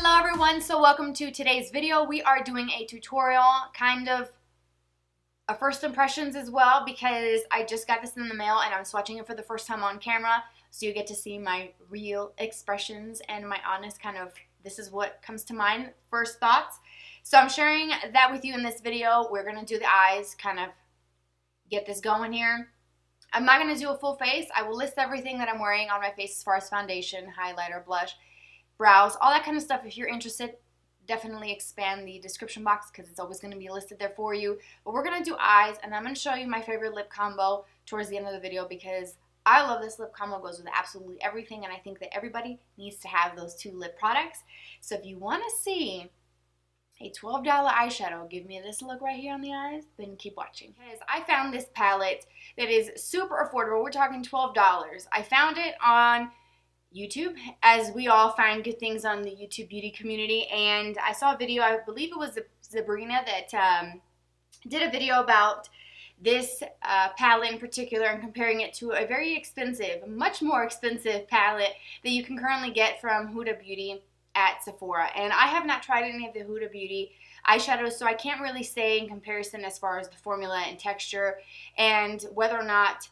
Hello everyone, so welcome to today's video. We are doing a tutorial, kind of a first impressions as well, because I just got this in the mail and I'm swatching it for the first time on camera, so you get to see my real expressions and my honest kind of, this is what comes to mind, first thoughts. So I'm sharing that with you in this video. We're going to do the eyes, kind of get this going here. I'm not going to do a full face. I will list everything that I'm wearing on my face as far as foundation, highlighter, blush, brows, all that kind of stuff. If you're interested, definitely expand the description box because it's always going to be listed there for you. But we're going to do eyes, and I'm going to show you my favorite lip combo towards the end of the video because I love this lip combo. It goes with absolutely everything, and I think that everybody needs to have those two lip products. So if you want to see a $12 eyeshadow give me this look right here on the eyes, then keep watching. Because I found this palette that is super affordable. We're talking $12. I found it on YouTube, as we all find good things on the YouTube beauty community, and I saw a video, I believe it was Sabrina that did a video about this palette in particular and comparing it to a very expensive, much more expensive palette that you can currently get from Huda Beauty at Sephora. And I have not tried any of the Huda Beauty eyeshadows, so I can't really say in comparison as far as the formula and texture and whether or not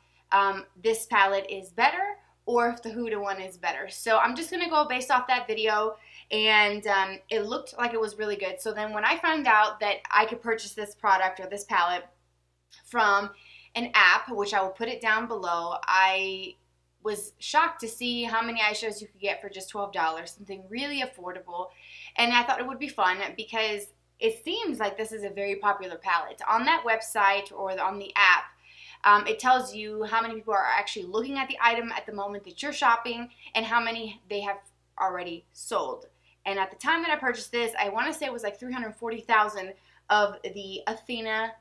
this palette is better or if the Huda one is better. So I'm just going to go based off that video, and it looked like it was really good. So then when I found out that I could purchase this product or this palette from an app, which I will put it down below, I was shocked to see how many eyeshadows you could get for just $12, something really affordable. And I thought it would be fun because it seems like this is a very popular palette. On that website or on the app, it tells you how many people are actually looking at the item at the moment that you're shopping and how many they have already sold. And at the time that I purchased this, I want to say it was like 340,000 of the Athena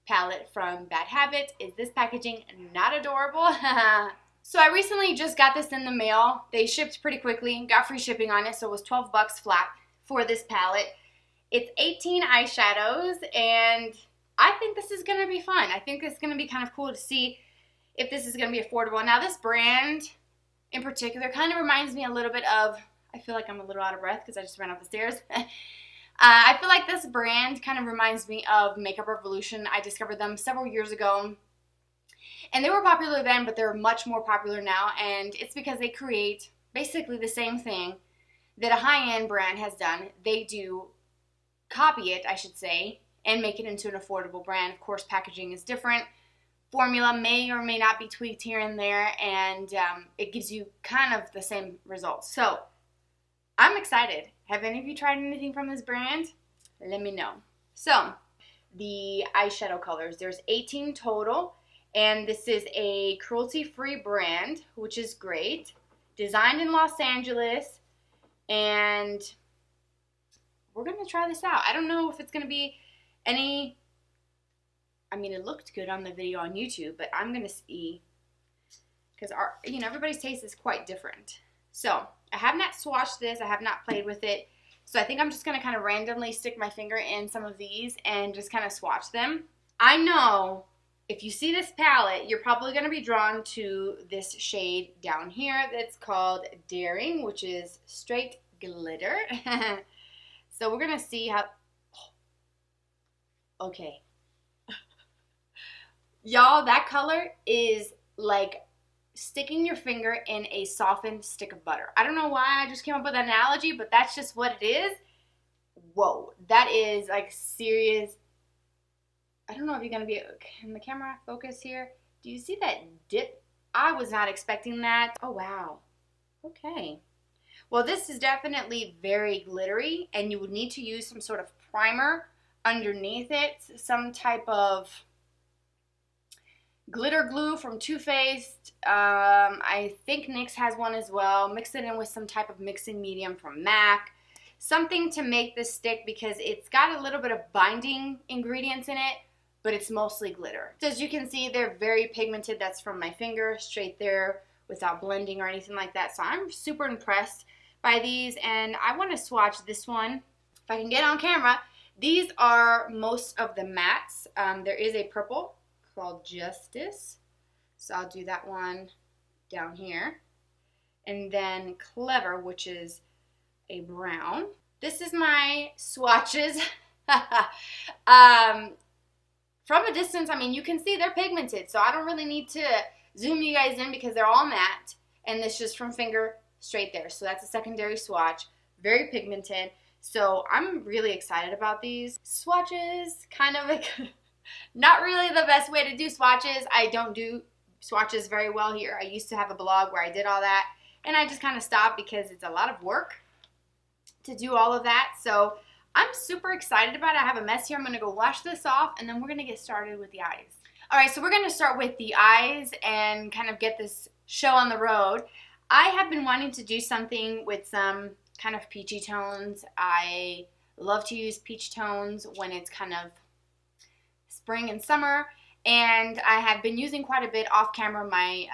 palette from Bad Habit. Is this packaging not adorable? So I recently just got this in the mail. They shipped pretty quickly, got free shipping on it, so it was 12 bucks flat for this palette. It's 18 eyeshadows, and I think this is going to be fun. I think it's going to be kind of cool to see if this is going to be affordable. Now, this brand in particular kind of reminds me a little bit of, I feel like I'm a little out of breath because I just ran up the stairs. I feel like this brand kind of reminds me of Makeup Revolution. I discovered them several years ago, and they were popular then, but they're much more popular now, and it's because they create basically the same thing that a high-end brand has done. They do copy it, I should say, and make it into an affordable brand. Of course, packaging is different. Formula may or may not be tweaked here and there, and it gives you kind of the same results. So, I'm excited. Have any of you tried anything from this brand? Let me know. So, the eyeshadow colors. There's 18 total, and this is a cruelty-free brand, which is great. Designed in Los Angeles, and we're going to try this out. I don't know if it's going to be I mean, it looked good on the video on YouTube, but I'm going to see, because everybody's taste is quite different. So, I have not swatched this. I have not played with it. So, I think I'm just going to kind of randomly stick my finger in some of these and just kind of swatch them. I know if you see this palette, you're probably going to be drawn to this shade down here that's called Daring, which is straight glitter. So, we're going to see how... Okay. Y'all, that color is like sticking your finger in a softened stick of butter. I don't know why I just came up with that analogy, but that's just what it is. Whoa, that is like serious. I don't know if you're going to be, can the camera focus here? Do you see that dip? I was not expecting that. Oh, wow. Okay. Well, this is definitely very glittery, and you would need to use some sort of primer underneath it, some type of glitter glue from Too Faced. I think NYX has one as well. Mix it in with some type of mixing medium from MAC. Something to make this stick because it's got a little bit of binding ingredients in it, but it's mostly glitter. So as you can see, they're very pigmented. That's from my finger straight there without blending or anything like that. So I'm super impressed by these, and I want to swatch this one if I can get on camera. These are most of the mattes. There is a purple called Justice, so I'll do that one down here. And then Clever, which is a brown. This is my swatches. From a distance, I mean, you can see they're pigmented, so I don't really need to zoom you guys in because they're all matte, and this just from finger straight there. So that's a secondary swatch, very pigmented. So I'm really excited about these swatches. Kind of like not really the best way to do swatches. I don't do swatches very well here. I used to have a blog where I did all that, and I just kind of stopped because it's a lot of work to do all of that. So I'm super excited about it. I have a mess here. I'm going to go wash this off, and then we're going to get started with the eyes. All right, so we're going to start with the eyes and kind of get this show on the road. I have been wanting to do something with some kind of peachy tones. I love to use peach tones when it's kind of spring and summer, and I have been using quite a bit off camera my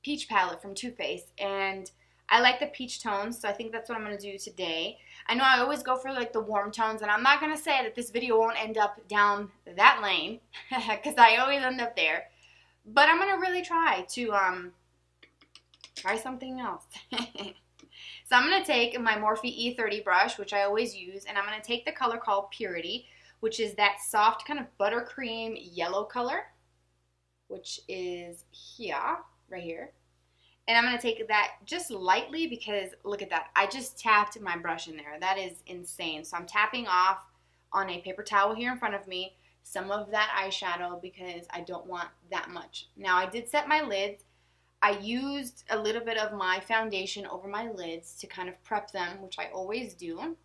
peach palette from Too Faced, and I like the peach tones, so I think that's what I'm going to do today. I know I always go for like the warm tones, and I'm not going to say that this video won't end up down that lane, because I always end up there. But I'm going to really try to try something else. So I'm going to take my Morphe E30 brush, which I always use, and I'm going to take the color called Purity, which is that soft kind of buttercream yellow color, which is here, right here. And I'm going to take that just lightly because look at that. I just tapped my brush in there. That is insane. So I'm tapping off on a paper towel here in front of me some of that eyeshadow because I don't want that much. Now I did set my lids. I used a little bit of my foundation over my lids to kind of prep them, which I always do.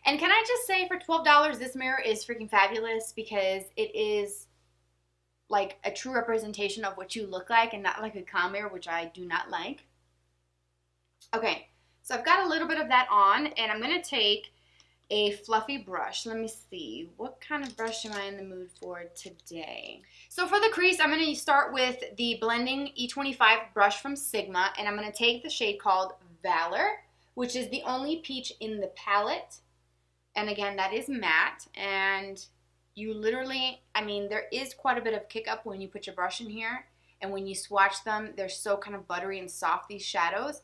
And can I just say for $12 this mirror is freaking fabulous because it is like a true representation of what you look like and not like a con mirror, which I do not like. Okay, so I've got a little bit of that on, and I'm going to take a fluffy brush. Let me see. What kind of brush am I in the mood for today? So for the crease, I'm going to start with the Blending E25 brush from Sigma, and I'm going to take the shade called Valor, which is the only peach in the palette. And again, that is matte, and you literally, I mean, there is quite a bit of kick up when you put your brush in here, and when you swatch them, they're so kind of buttery and soft, these shadows,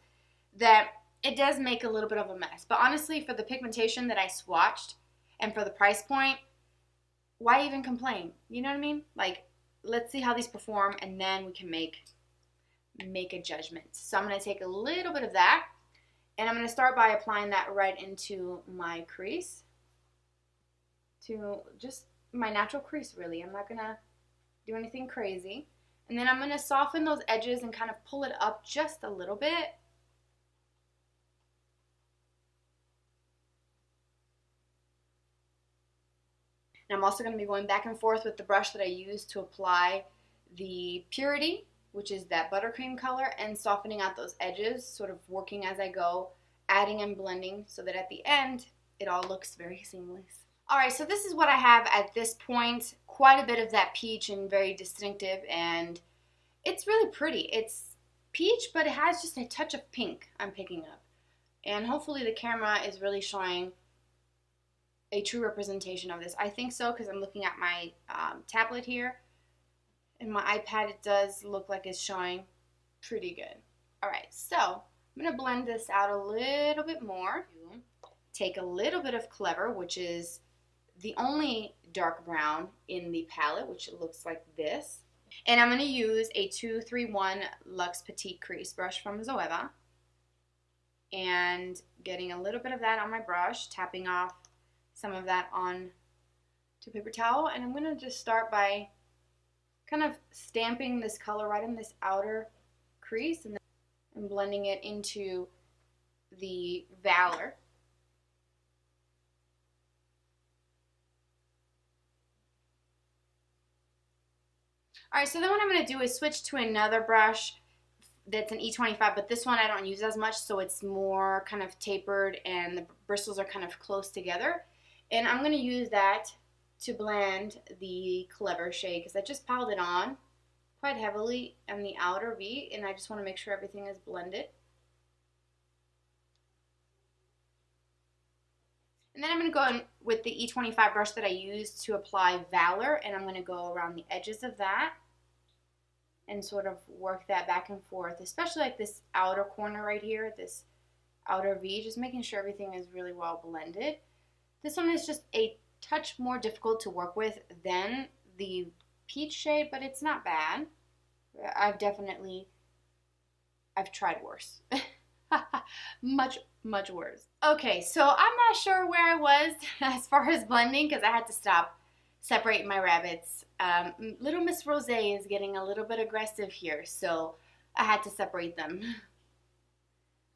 that it does make a little bit of a mess. But honestly, for the pigmentation that I swatched, and for the price point, why even complain? You know what I mean? Like, let's see how these perform, and then we can make a judgment. So I'm going to take a little bit of that, and I'm going to start by applying that right into my crease, to just my natural crease, really. I'm not going to do anything crazy. And then I'm going to soften those edges and kind of pull it up just a little bit. And I'm also going to be going back and forth with the brush that I used to apply the Purity, which is that buttercream color, and softening out those edges, sort of working as I go, adding and blending so that at the end, it all looks very seamless. Alright, so this is what I have at this point. Quite a bit of that peach and very distinctive, and it's really pretty. It's peach, but it has just a touch of pink I'm picking up. And hopefully the camera is really showing a true representation of this. I think so because I'm looking at my tablet here. And my iPad, it does look like it's showing pretty good. Alright, so I'm going to blend this out a little bit more. Take a little bit of Clever, which is the only dark brown in the palette, which looks like this. And I'm going to use a 231 Luxe Petite Crease brush from Zoeva. And getting a little bit of that on my brush, tapping off some of that on to paper towel. And I'm going to just start by kind of stamping this color right in this outer crease and then blending it into the Valor. Alright, so then what I'm going to do is switch to another brush that's an E25, but this one I don't use as much, so it's more kind of tapered and the bristles are kind of close together. And I'm going to use that to blend the Clever shade because I just piled it on quite heavily on the outer V, and I just want to make sure everything is blended. And then I'm going to go in with the E25 brush that I used to apply Valor, and I'm going to go around the edges of that and sort of work that back and forth, especially like this outer corner right here, this outer V, just making sure everything is really well blended. This one is just a touch more difficult to work with than the peach shade, but it's not bad. I've tried worse. much worse. Okay, so I'm not sure where I was as far as blending because I had to stop, separate my rabbits. Little Miss Rose is getting a little bit aggressive here, so I had to separate them.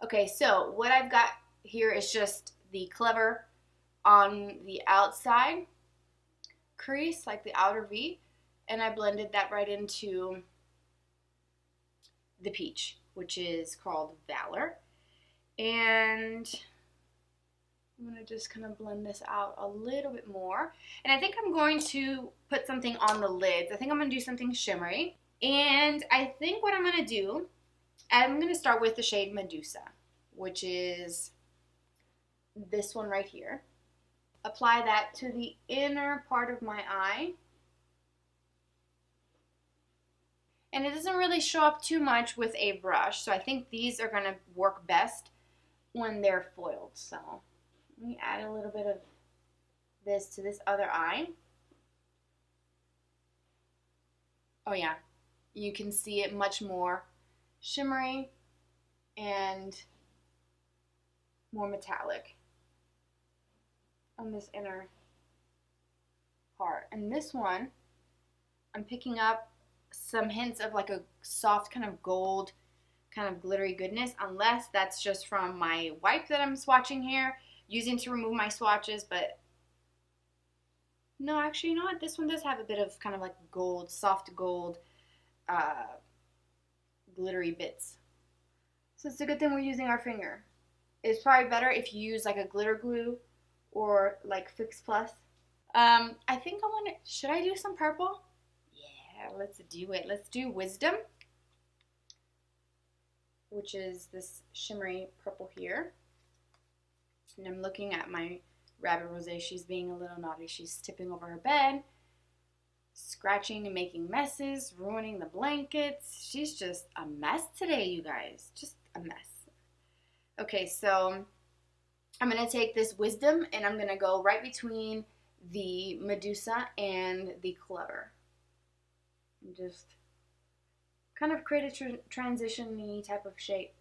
Okay, so what I've got here is just the Clever on the outside crease, like the outer V, and I blended that right into the peach, which is called Valor. And I'm going to just kind of blend this out a little bit more. And I think I'm going to put something on the lids. I think I'm going to do something shimmery. And I think what I'm going to do, I'm going to start with the shade Medusa, which is this one right here. Apply that to the inner part of my eye. And it doesn't really show up too much with a brush, so I think these are going to work best when they're foiled. So let me add a little bit of this to this other eye. Oh yeah, you can see it much more shimmery and more metallic on this inner part. And this one, I'm picking up some hints of like a soft kind of gold, kind of glittery goodness, unless that's just from my wipe that I'm swatching here, using to remove my swatches. But no, actually, you know what? This one does have a bit of kind of like gold, soft gold, glittery bits. So it's a good thing we're using our finger. It's probably better if you use like a glitter glue or like Fix Plus. I think I want to, should I do some purple? Yeah, let's do it. Let's do Wisdom, which is this shimmery purple here. And I'm looking at my rabbit Rose. She's being a little naughty. She's tipping over her bed, scratching and making messes, ruining the blankets. She's just a mess today, you guys. Just a mess. Okay, so I'm going to take this Wisdom and I'm going to go right between the Medusa and the Clever. And just kind of create a transition-y type of shape.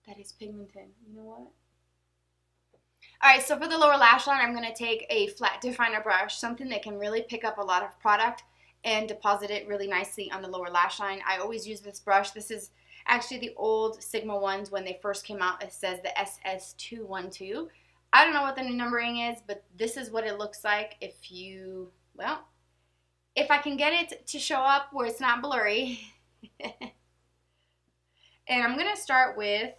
That is pigmented. You know what? Alright, so for the lower lash line, I'm going to take a flat definer brush, something that can really pick up a lot of product and deposit it really nicely on the lower lash line. I always use this brush. This is actually the old Sigma ones when they first came out. It says the SS212. I don't know what the new numbering is, but this is what it looks like if you, well, if I can get it to show up where it's not blurry. And I'm going to start with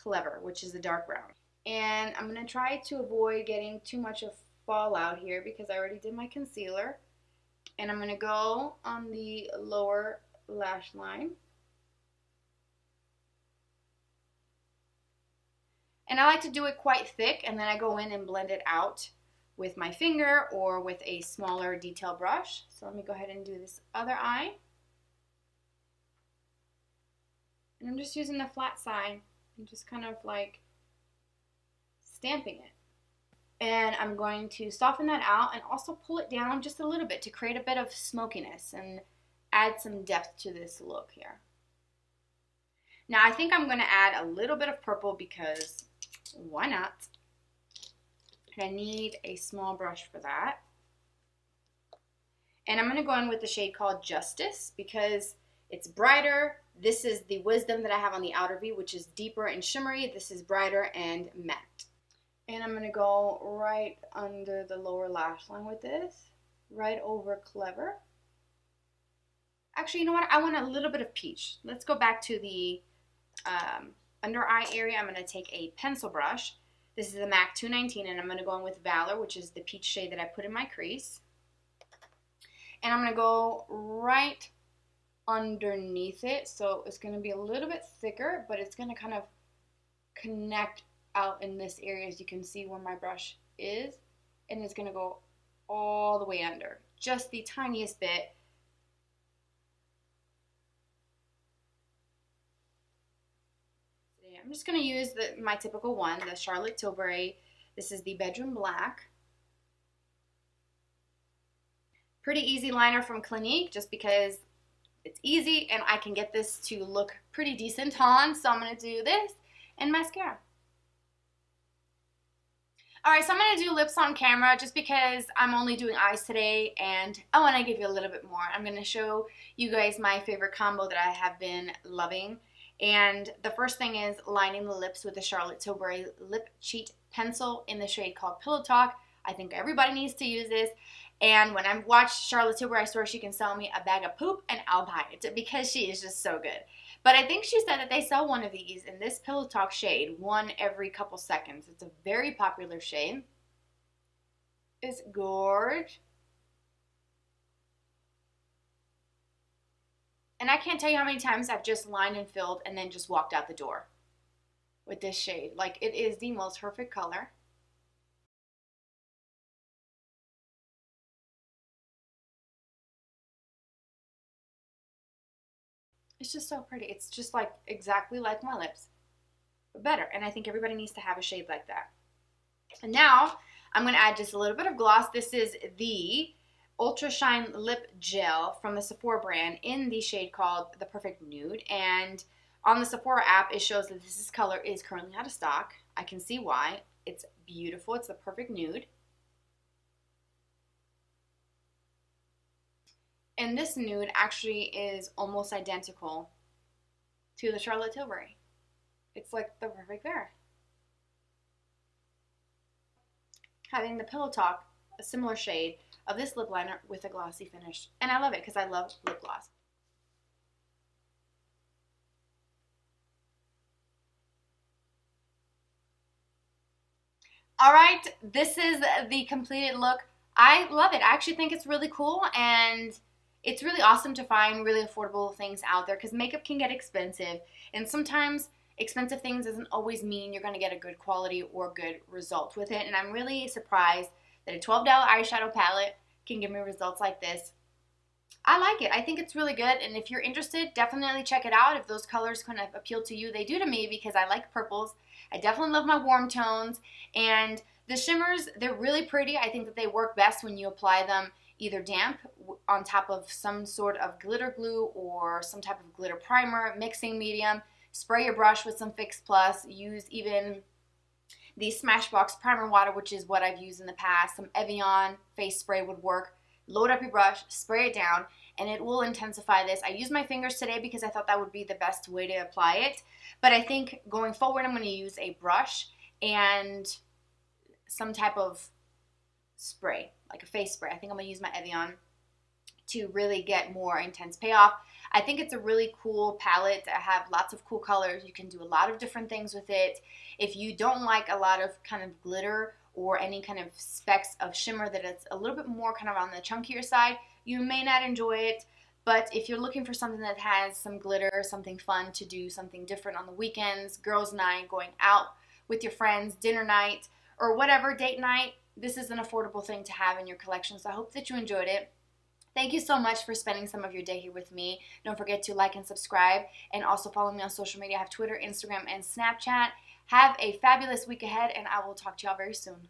Clever, which is the dark brown. And I'm going to try to avoid getting too much of fallout here because I already did my concealer. And I'm going to go on the lower lash line. And I like to do it quite thick, and then I go in and blend it out with my finger or with a smaller detail brush. So let me go ahead and do this other eye. And I'm just using the flat side and just kind of like stamping it. And I'm going to soften that out and also pull it down just a little bit to create a bit of smokiness and add some depth to this look here. Now I think I'm going to add a little bit of purple because why not? And I need a small brush for that. And I'm going to go in with the shade called Justice because it's brighter. This is the Wisdom that I have on the outer V, which is deeper and shimmery. This is brighter and matte. And I'm going to go right under the lower lash line with this, right over Clever. Actually, you know what? I want a little bit of peach. Let's go back to the under eye area. I'm going to take a pencil brush. This is the MAC 219, and I'm going to go in with Valor, which is the peach shade that I put in my crease. And I'm going to go right underneath it. So it's going to be a little bit thicker, but it's going to kind of connect out in this area, as you can see where my brush is. And it's going to go all the way under, just the tiniest bit. I'm just going to use my typical one, the Charlotte Tilbury. This is the Bedroom Black. Pretty easy liner from Clinique just because it's easy and I can get this to look pretty decent on. So I'm going to do this and mascara. Alright, so I'm going to do lips on camera just because I'm only doing eyes today, and I want to give you a little bit more. I'm going to show you guys my favorite combo that I have been loving. And the first thing is lining the lips with the Charlotte Tilbury Lip Cheat Pencil in the shade called Pillow Talk. I think everybody needs to use this. And when I watch Charlotte Tilbury, I swear she can sell me a bag of poop and I'll buy it because she is just so good. But I think she said that they sell one of these in this Pillow Talk shade, one every couple seconds. It's a very popular shade. It's gorge. And I can't tell you how many times I've just lined and filled and then just walked out the door with this shade. Like, it is the most perfect color. It's just so pretty. It's just like exactly like my lips, but better. And I think everybody needs to have a shade like that. And now I'm going to add just a little bit of gloss. This is the Ultra Shine Lip Gel from the Sephora brand in the shade called The Perfect Nude. And on the Sephora app, it shows that this color is currently out of stock. I can see why. It's beautiful. It's the perfect nude. And this nude actually is almost identical to the Charlotte Tilbury. It's like the perfect pair. Having the Pillow Talk, a similar shade of this lip liner with a glossy finish. And I love it because I love lip gloss. Alright, this is the completed look. I love it. I actually think it's really cool, and it's really awesome to find really affordable things out there because makeup can get expensive, and sometimes expensive things doesn't always mean you're going to get a good quality or good result with it. And I'm really surprised that a $12 eyeshadow palette can give me results like this. I like it. I think it's really good, and if you're interested, definitely check it out. If those colors kind of appeal to you, they do to me because I like purples. I definitely love my warm tones, and the shimmers, they're really pretty. I think that they work best when you apply them either damp on top of some sort of glitter glue or some type of glitter primer, mixing medium. Spray your brush with some Fix Plus. Use even the Smashbox primer water, which is what I've used in the past. Some Evian face spray would work. Load up your brush, spray it down, and it will intensify this. I used my fingers today because I thought that would be the best way to apply it. But I think going forward, I'm going to use a brush and some type of spray, like a face spray. I think I'm going to use my Evian to really get more intense payoff. I think it's a really cool palette. I have lots of cool colors. You can do a lot of different things with it. If you don't like a lot of kind of glitter or any kind of specks of shimmer that it's a little bit more kind of on the chunkier side, you may not enjoy it. But if you're looking for something that has some glitter, something fun to do, something different on the weekends, girls' night, going out with your friends, dinner night, or whatever, date night, this is an affordable thing to have in your collection. So I hope that you enjoyed it. Thank you so much for spending some of your day here with me. Don't forget to like and subscribe, and also follow me on social media. I have Twitter, Instagram, and Snapchat. Have a fabulous week ahead, and I will talk to y'all very soon.